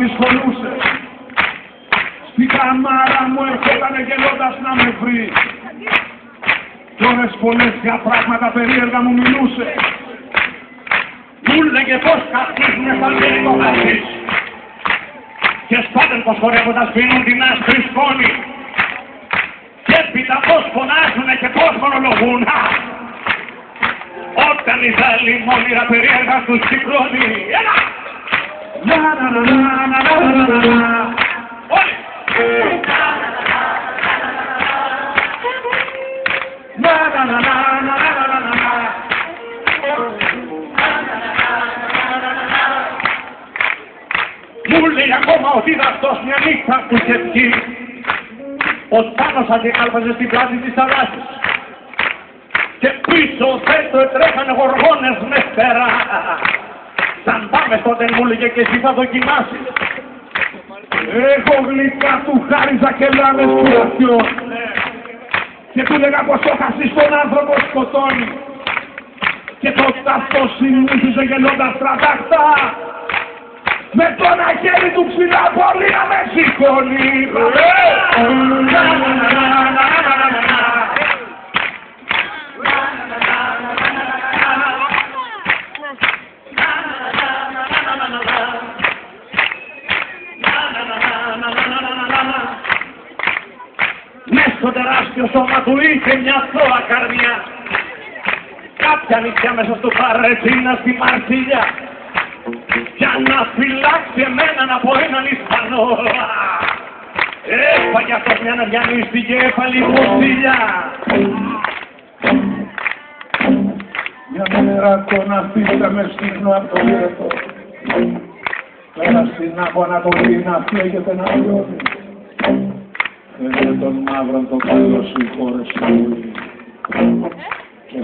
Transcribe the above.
δυσφωνούσε. Στη καμάρα μου ερχότανε γελώντας να με βρει. Κι ώρες πολλές για πράγματα περίεργα μου μιλούσε. Μου λέγε πως καθίζουνε στα λίγο βαθύς και σπάτε πως χορεύοντας πίνουν την άσπρη σκόνη και έπειτα πως φωνάζουνε και πως μονολογούν όταν οι Γάλλοι μόνιρα περίεργα τους σηκώνει. Έλα! Να να να να να να να να. Όλοι! Να να να να να να να να. Μου λέει ακόμα ότι είδα αυτός μια νύχτα που είχε βγει ο Τάνος αντικάλπαζε στην πλάτη της θαλάσσης και πίσω θέτω τρέχανε γοργόνες με φτερά. Σαν πάμε τότε μου λέγε και εσύ θα δοκιμάσεις. Εγώ γλυκά του χάριζα και λάμες πειρασιών και του λέγα πως το χασί στον άνθρωπο σκοτώνει και τότε αυτός συνήθιζε γελώντας τρανταχτά με το ένα χέρι του ψηλά πολύ να με σηκώνει. Μες στο τεράστιο σώμα του είχε μια θώα καρδιά. Κάποια νησιά μέσα στο Παρετίνα στη Μαρσίλια για να φυλάξει εμέναν από έναν Ισπανό. Έφαγε αυτός μια ναδιανή στην κέφαλη φωτίλια. Μια μέρα τον αφήσαμε στίχνο απ' το γέτο. Τώρα στην από Ανατολή να φύγεται να λιώνει. Φαίνεται τον μαύρον το παλιό σου χώρες του. Και